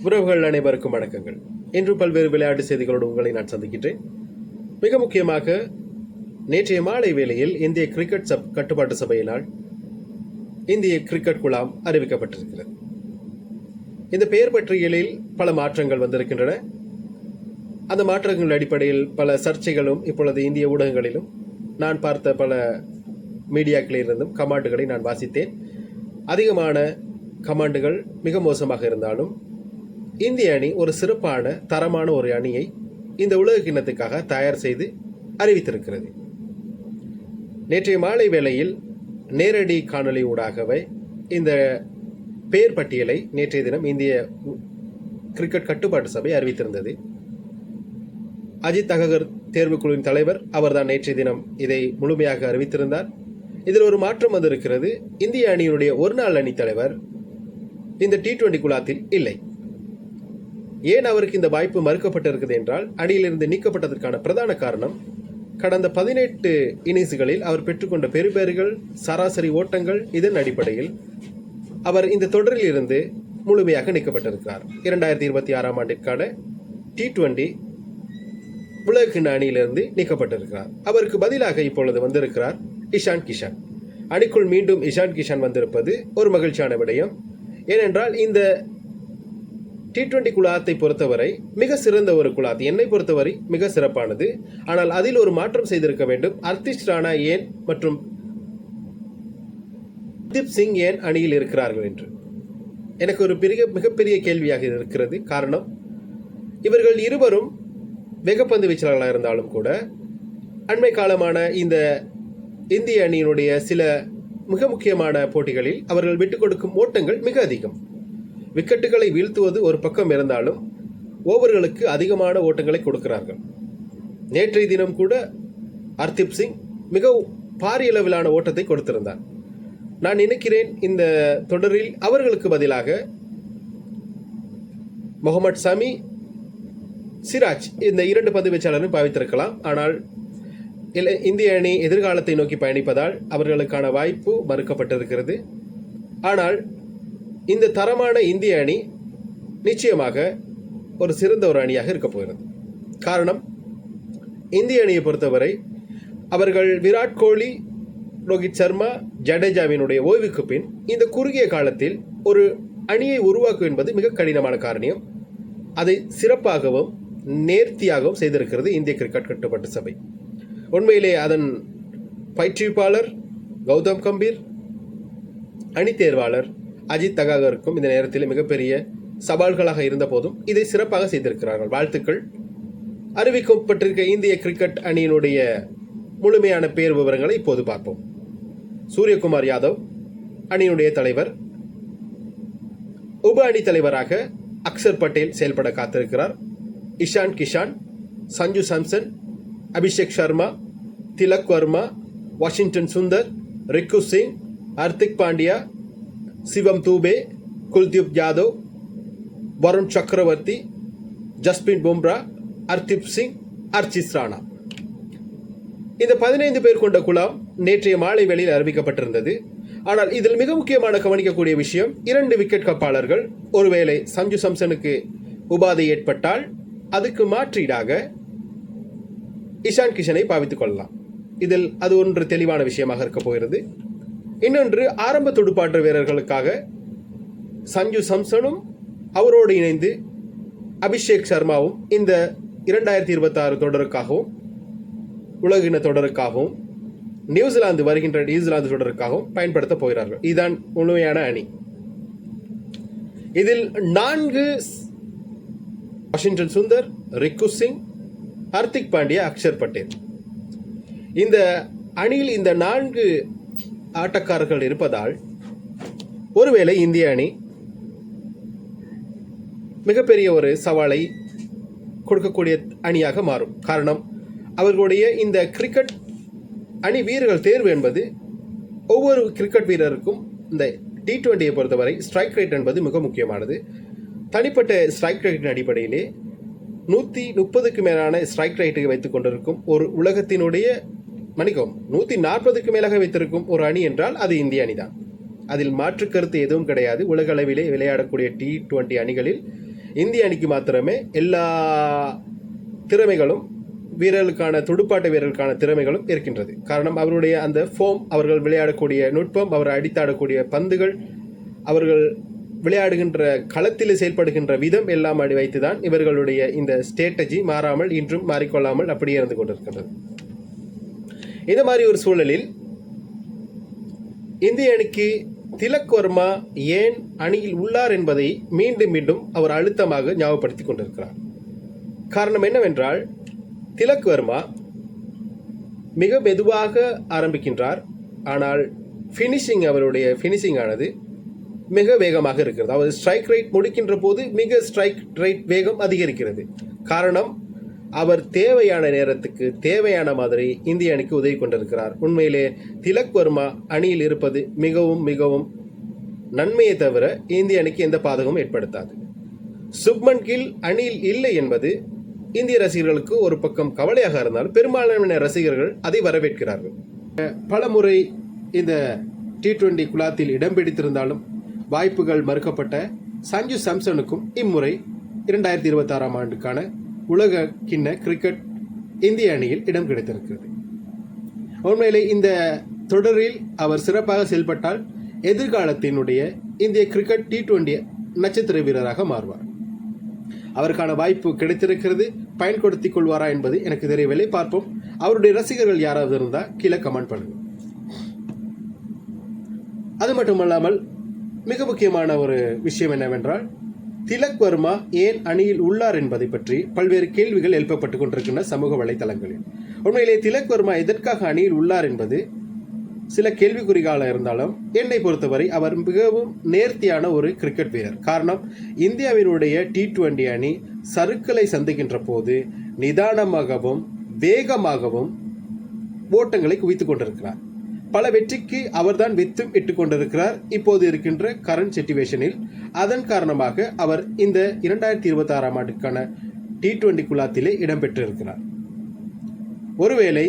உறவுகள் அனைவருக்கும் வணக்கங்கள். இன்று பல்வேறு விளையாட்டு செய்திகளோடு உங்களை நான் சந்திக்கின்றேன். மிக முக்கியமாக நேற்றைய மாலை வேளையில் இந்திய கிரிக்கெட் கட்டுப்பாட்டு சபையினால் இந்திய கிரிக்கெட் குழாம் அறிவிக்கப்பட்டிருக்கிறது. இந்த பெயர் பட்டியலில் பல மாற்றங்கள் வந்திருக்கின்றன. அந்த மாற்றங்கள் அடிப்படையில் பல சர்ச்சைகளும் இப்பொழுது இந்திய ஊடகங்களிலும் நான் பார்த்த பல மீடியாக்களிலிருந்தும் கமாண்டுகளை நான் வாசித்தேன். அதிகமான கமாண்டுகள் மிக மோசமாக இருந்தாலும் இந்திய அணி ஒரு சிறப்பான தரமான ஒரு அணியை இந்த உலக கிண்ணத்துக்காக தயார் செய்து அறிவித்திருக்கிறது. நேற்றைய மாலை வேளையில் நேரடி காணொலி ஊடாகவே இந்த பெயர் பட்டியலை நேற்றைய தினம் இந்திய கிரிக்கெட் கட்டுப்பாட்டு சபை அறிவித்திருந்தது. அஜித் அகர்கர் தேர்வுக்குழுவின் தலைவர் அவர்தான் நேற்றைய தினம் இதை முழுமையாக அறிவித்திருந்தார். இதில் ஒரு மாற்றம் வந்திருக்கிறது. இந்திய அணியினுடைய ஒரு நாள் அணி தலைவர் இந்த T20 குழாத்தில் இல்லை. ஏன் அவருக்கு இந்த வாய்ப்பு மறுக்கப்பட்டிருக்கிறது என்றால், அணியிலிருந்து நீக்கப்பட்டதற்கான பிரதான காரணம் கடந்த 18 இன்னிங்ஸ்களில் அவர் பெற்றுக்கொண்ட பெறுபேறுகள், சராசரி ஓட்டங்கள், இதன் அடிப்படையில் அவர் இந்த தொடரில் இருந்து முழுமையாக நீக்கப்பட்டிருக்கிறார். 2026 ஆண்டிற்கான T20 உலகக்கிண்ண அணியிலிருந்து நீக்கப்பட்டிருக்கிறார். அவருக்கு பதிலாக இப்பொழுது வந்திருக்கிறார் இஷான் கிஷான். அணிக்குள் மீண்டும் இஷான் கிஷான் வந்திருப்பது ஒரு மகிழ்ச்சியான விடயம். ஏனென்றால் இந்த T20 குழாத்தை பொறுத்தவரை மிக சிறந்த ஒரு குழாத்து, என்னை பொறுத்தவரை மிக சிறப்பானது. ஆனால் அதில் ஒரு மாற்றம் செய்திருக்க வேண்டும். ஹர்திக் ராணா ஏன் மற்றும் தீப் சிங் ஏன் அணியில் இருக்கிறார்கள் என்று எனக்கு ஒரு மிகப்பெரிய கேள்வியாக இருக்கிறது. காரணம், இவர்கள் இருவரும் வேகப்பந்து வீச்சாளர்களாக இருந்தாலும் கூட அண்மை காலமான இந்த இந்திய அணியினுடைய சில மிக முக்கியமான போட்டிகளில் அவர்கள் விட்டுக் கொடுக்கும் ஓட்டங்கள் மிக அதிகம். விக்கெட்டுகளை வீழ்த்துவது ஒரு பக்கம் இருந்தாலும் ஓவர்களுக்கு அதிகமான ஓட்டங்களை கொடுக்கிறார்கள். நேற்றைய தினம் கூட ஹர்தீப் சிங் மிக பாரிய அளவிலான ஓட்டத்தை கொடுத்திருந்தார். நான் நினைக்கிறேன் இந்த தொடரில் அவர்களுக்கு பதிலாக முகமது ஷமி, சிராஜ் இந்த 2 பந்து வீச்சாளரும் பாவித்திருக்கலாம். ஆனால் இந்திய அணி எதிர்காலத்தை நோக்கி பயணிப்பதால் அவர்களுக்கான வாய்ப்பு மறுக்கப்பட்டிருக்கிறது. ஆனால் இந்த தரமான இந்திய அணி நிச்சயமாக ஒரு சிறந்த ஒரு அணியாக இருக்க போகிறது. காரணம், இந்திய அணியை பொறுத்தவரை அவர்கள் விராட் கோலி, ரோஹித் சர்மா, ஜடேஜாவினுடைய ஓய்வுக்கு பின் இந்த குறுகிய காலத்தில் ஒரு அணியை உருவாக்கும் என்பது மிக கடினமான காரியம். அதை சிறப்பாகவும் நேர்த்தியாகவும் செய்திருக்கிறது இந்திய கிரிக்கெட் கட்டுப்பாட்டு சபை. உண்மையிலே அதன் பயிற்றுவிப்பாளர் கௌதம் கம்பீர், அணி தேர்வாளர் அஜித் அகர்கருக்கும் இந்த நேரத்தில் மிகப்பெரிய சவால்களாக இருந்த போதும் இதை சிறப்பாக செய்திருக்கிறார்கள். வாழ்த்துக்கள். அறிவிக்கப்பட்டிருக்க இந்திய கிரிக்கெட் அணியினுடைய முழுமையான பெயர் விவரங்களை இப்போது பார்ப்போம். சூரியகுமார் யாதவ் அணியினுடைய தலைவர். உப அணி தலைவராக அக்சர் பட்டேல் செயல்பட காத்திருக்கிறார். இஷான் கிஷான், சஞ்சு சாம்சன், அபிஷேக் சர்மா, திலக் வர்மா, வாஷிங்டன் சுந்தர், ரிக்கு சிங், ஹர்திக் பாண்டியா, சிவம் தூபே, குல்தீப் யாதவ், வருண் சக்கரவர்த்தி, ஜஸ்பிரித் பும்ரா, ஹர்தீப் சிங், ஹர்திக் ராணா. இந்த 15 பேர் கொண்ட குழாம் நேற்றைய மாலை வேளையில் அறிவிக்கப்பட்டிருந்தது. ஆனால் இதில் மிக முக்கியமான கவனிக்கக்கூடிய விஷயம், 2 விக்கெட் காப்பாளர்கள் ஒருவேளை சஞ்சு சாம்சனுக்கு உபாதை ஏற்பட்டால் அதுக்கு மாற்றீடாக இஷான் கிஷனை பாவித்துக் கொள்ளலாம். இதில் அது ஒன்று தெளிவான விஷயமாக இருக்க போகிறது. இன்னொன்று, ஆரம்ப துடுப்பாட்ட வீரர்களுக்காக சஞ்சு சாம்சனும் அவரோடு இணைந்து அபிஷேக் சர்மாவும் இந்த 2026 தொடருக்காகவும் உலகின தொடருக்காகவும் நியூசிலாந்து தொடருக்காகவும் பயன்படுத்த போகிறார்கள். இதுதான் உண்மையான அணி. இதில் 4 வாஷிங்டன் சுந்தர், ரிக்கு சிங், ஹர்திக் பாண்டியா, அக்ஷர் பட்டேல். இந்த அணியில் இந்த 4 ஆட்டக்காரர்கள் இருப்பதால் ஒருவேளை இந்திய அணி மிகப்பெரிய ஒரு சவாலை கொடுக்கக்கூடிய அணியாக மாறும். காரணம், அவர்களுடைய இந்த கிரிக்கெட் அணி வீரர்கள் தேர்வு என்பது ஒவ்வொரு கிரிக்கெட் வீரருக்கும் இந்த T20 பொறுத்தவரை ஸ்ட்ரைக் ரேட் என்பது மிக முக்கியமானது. தனிப்பட்ட ஸ்ட்ரைக் ரேட்டின் அடிப்படையிலே 130க்கு மேலான ஸ்ட்ரைக் ரேட்டை வைத்துக் கொண்டிருக்கும் ஒரு உலகத்தினுடைய 140க்கு மேலாக வைத்திருக்கும் ஒரு அணி என்றால் அது இந்திய அணிதான். அதில் மாற்று கருத்து எதுவும் கிடையாது. உலக அளவிலே விளையாடக்கூடிய T20 அணிகளில் இந்திய அணிக்கு மாத்திரமே எல்லா திறமைகளும் வீரர்களுக்கான துடுப்பாட்ட வீரர்களுக்கான திறமைகளும் இருக்கின்றது. காரணம் அவருடைய அந்த ஃபோம், அவர்கள் விளையாடக்கூடிய நுட்பம், அவர் அடித்தாடக்கூடிய பந்துகள், அவர்கள் விளையாடுகின்ற களத்தில் செயல்படுகின்ற விதம் எல்லாம் அடி வைத்துதான் இவர்களுடைய இந்த ஸ்ட்ராட்டஜி மாறாமல் இன்றும் மாறிக்கொள்ளாமல் அப்படியே இருந்து கொண்டிருக்கின்றது. இந்த மாதிரி ஒரு சூழலில் இந்திய அணிக்கு திலக் வர்மா ஏன் அணியில் உள்ளார் என்பதை மீண்டும் மீண்டும் அவர் அழுத்தமாக ஞாபகப்படுத்திக் கொண்டிருக்கிறார். காரணம் என்னவென்றால், திலக் வர்மா மிக மெதுவாக ஆரம்பிக்கின்றார். ஆனால் அவருடைய ஃபினிஷிங் ஆனது மிக வேகமாக இருக்கிறது. அவர் ஸ்ட்ரைக் ரைட் முடிக்கின்ற போது மிக ஸ்ட்ரைக் ரைட் வேகம் அதிகரிக்கிறது. காரணம், அவர் தேவையான நேரத்துக்கு தேவையான மாதிரி இந்திய அணிக்கு உதவி கொண்டிருக்கிறார். உண்மையிலே திலக் வர்மா அணியில் இருப்பது மிகவும் மிகவும் நன்மையை தவிர இந்திய அணிக்கு எந்த பாதகமும் ஏற்படுத்தாது. சுப்மன் கில் அணியில் இல்லை என்பது இந்திய ரசிகர்களுக்கு ஒரு பக்கம் கவலையாக இருந்தாலும் பெரும்பாலான ரசிகர்கள் அதை வரவேற்கிறார்கள். பல முறை இந்த T20 குழாத்தில் இடம் பிடித்திருந்தாலும் வாய்ப்புகள் மறுக்கப்பட்ட சஞ்சு சாம்சனுக்கும் இம்முறை 2026 ஆண்டுக்கான உலக கிண்ண கிரிக்கெட் இந்திய அணியில் இடம் கிடைத்திருக்கிறது. உண்மையிலே இந்த தொடரில் அவர் சிறப்பாக செயல்பட்டால் எதிர்காலத்தினுடைய இந்திய கிரிக்கெட் T20 நட்சத்திர வீரராக மாறுவார். அவருக்கான வாய்ப்பு கிடைத்திருக்கிறது. பயன்படுத்திக் கொள்வாரா என்பது எனக்கு தெரியவில்லை. பார்ப்போம். அவருடைய ரசிகர்கள் யாராவது இருந்தால் கீழே கமெண்ட் பண்ணுங்க. அது மட்டுமல்லாமல் மிக முக்கியமான ஒரு விஷயம் என்னவென்றால், திலக் வர்மா ஏன் அணியில் உள்ளார் என்பதை பற்றி பல்வேறு கேள்விகள் எழுப்பப்பட்டுக் கொண்டிருக்கின்றன சமூக வலைதளங்களில். உண்மையிலே திலக் வர்மா எதற்காக அணியில் உள்ளார் என்பது சில கேள்விக்குறிகளாக இருந்தாலும் என்னை பொறுத்தவரை அவர் மிகவும் நேர்த்தியான ஒரு கிரிக்கெட் வீரர். காரணம், இந்தியாவினுடைய T20 அணி சறுக்களை சந்திக்கின்ற போது நிதானமாகவும் வேகமாகவும் ஓட்டங்களை குவித்துக் கொண்டிருக்கிறார். பல வெற்றிக்கு அவர்தான் வித்தும் இட்டுக் கொண்டிருக்கிறார் இப்போது இருக்கின்ற கரண்ட் சிச்சுவேஷனில். அதன் காரணமாக அவர் இந்த 2026 ஆண்டுக்கான T20 குழாத்திலே இடம்பெற்றிருக்கிறார். ஒருவேளை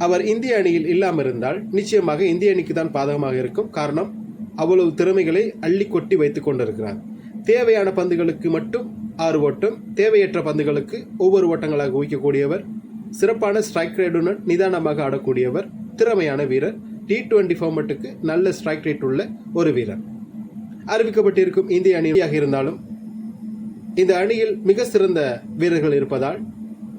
அவர் இந்திய அணியில் இல்லாமல் இருந்தால் நிச்சயமாக இந்திய அணிக்கு தான் பாதகமாக இருக்கும். காரணம், அவ்வளவு திறமைகளை அள்ளி கொட்டி வைத்துக் கொண்டிருக்கிறார். தேவையான பந்துகளுக்கு மட்டும் 6 ஓட்டம், தேவையற்ற பந்துகளுக்கு ஒவ்வொரு ஓட்டங்களாக குவிக்கக்கூடியவர், சிறப்பான ஸ்ட்ரைக் ரேட்டுடன் நிதானமாக ஆடக்கூடியவர், திறமையான வீரர், T20 ஃபார்மட்டுக்கு நல்ல ஸ்ட்ரைக் ரேட் உள்ள ஒரு வீரர். அறிவிக்கப்பட்டிருக்கும் இந்திய அணியாக இருந்தாலும் இந்த அணியில் மிக சிறந்த வீரர்கள் இருப்பதால்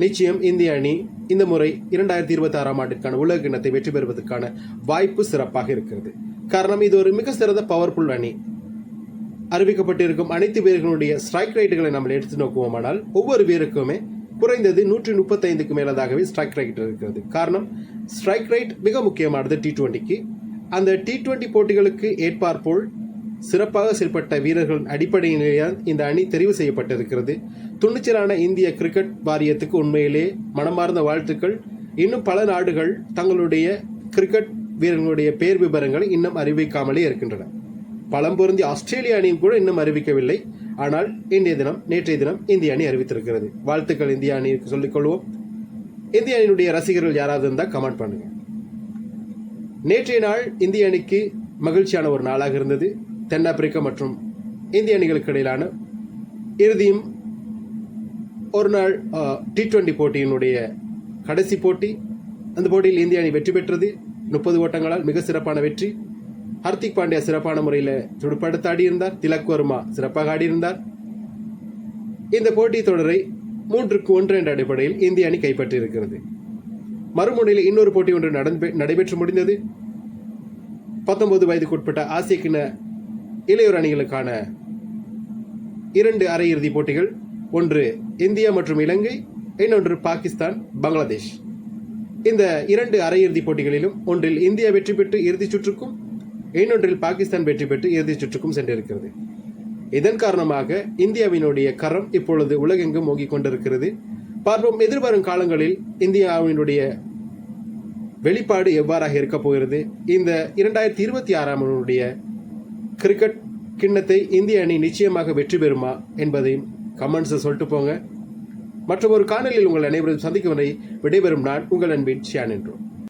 நிச்சயம் இந்திய அணி இந்த முறை 2026 ஆண்டுக்கான உலக கிண்ணத்தை வெற்றி பெறுவதற்கான வாய்ப்பு சிறப்பாக இருக்கிறது. காரணம், இது ஒரு மிக சிறந்த பவர்ஃபுல் அணி. அறிவிக்கப்பட்டிருக்கும் அனைத்து வீரர்களுடைய ஸ்ட்ரைக் ரேட்டுகளை நம்ம எடுத்து நோக்குவோமானால் ஒவ்வொரு வீரருக்குமே குறைந்தது 135க்கு மேலதாகவே ஸ்ட்ரைக் ரைட் இருக்கிறது. காரணம், ஸ்ட்ரைக் ரைட் மிக முக்கியமானது T20க்கு. அந்த T20 போட்டிகளுக்கு ஏற்பாற்போல் சிறப்பாக செயல்பட்ட வீரர்களின் அடிப்படையிலேயே இந்த அணி தெரிவு செய்யப்பட்டிருக்கிறது. துணிச்சலான இந்திய கிரிக்கெட் வாரியத்துக்கு உண்மையிலே மனமார்ந்த வாழ்த்துக்கள். இன்னும் பல நாடுகள் தங்களுடைய கிரிக்கெட் வீரர்களுடைய பெயர் விவரங்களை இன்னும் அறிவிக்காமலே இருக்கின்றன. பலம் பொருந்திய ஆஸ்திரேலிய அணியும் கூட இன்னும் அறிவிக்கவில்லை. ஆனால் நேற்றைய தினம் இந்திய அணி அறிவித்திருக்கிறது. வாழ்த்துக்கள் இந்திய அணிக்கு சொல்லிக்கொள்வோம். இந்திய அணியினுடைய ரசிகர்கள் யாராவது இருந்தால் கமெண்ட் பண்ணுங்க. நேற்றைய நாள் இந்திய அணிக்கு மகிழ்ச்சியான ஒரு நாளாக இருந்தது. தென்னாப்பிரிக்கா மற்றும் இந்திய அணிகளுக்கு இடையிலான இறுதியும் ஒரு நாள் T20 போட்டியினுடைய கடைசி போட்டி. அந்த போட்டியில் இந்திய அணி வெற்றி பெற்றது 30 ஓட்டங்களால். மிக சிறப்பான வெற்றி. ஹர்திக் பாண்டியா சிறப்பான முறையில் துடுப்படுத்த ஆடியிருந்தார். திலக் வர்மா சிறப்பாக ஆடியிருந்தார். இந்த போட்டி தொடரை 3-1 என்ற அடிப்படையில் இந்திய அணி கைப்பற்றியிருக்கிறது. மறுமுனையில் இன்னொரு போட்டி ஒன்று நடைபெற்று முடிந்தது. 19 வயதுக்குட்பட்ட ஆசிய கிண்ண இளையோர் அணிகளுக்கான 2 அரையிறுதி போட்டிகள். ஒன்று இந்தியா மற்றும் இலங்கை, இன்னொன்று பாகிஸ்தான் பங்களாதேஷ். இந்த 2 அரையிறுதி போட்டிகளிலும் ஒன்றில் இந்தியா வெற்றி பெற்று இறுதிச் சுற்றுக்கும், இன்னொன்றில் பாகிஸ்தான் வெற்றி பெற்று இறுதிச் சுற்றுக்கும் சென்றிருக்கிறது. இதன் காரணமாக இந்தியாவினுடைய கரம் இப்பொழுது உலகெங்கும் ஓங்கிக் கொண்டிருக்கிறது. பார்ப்போம் எதிர்வரும் காலங்களில் இந்தியாவினுடைய வெளிப்பாடு எவ்வாறாக இருக்கப் போகிறது. இந்த 2026 கிரிக்கெட் கிண்ணத்தை இந்திய அணி நிச்சயமாக வெற்றி பெறுமா என்பதையும் கமெண்ட்ஸை சொல்லிட்டு போங்க. மற்றும் ஒரு காணொலியில் உங்கள் அனைவரும் சந்திக்கும் வரை விடைபெறும் நான் உங்கள் அன்பின் ஷியான் என்றோம்.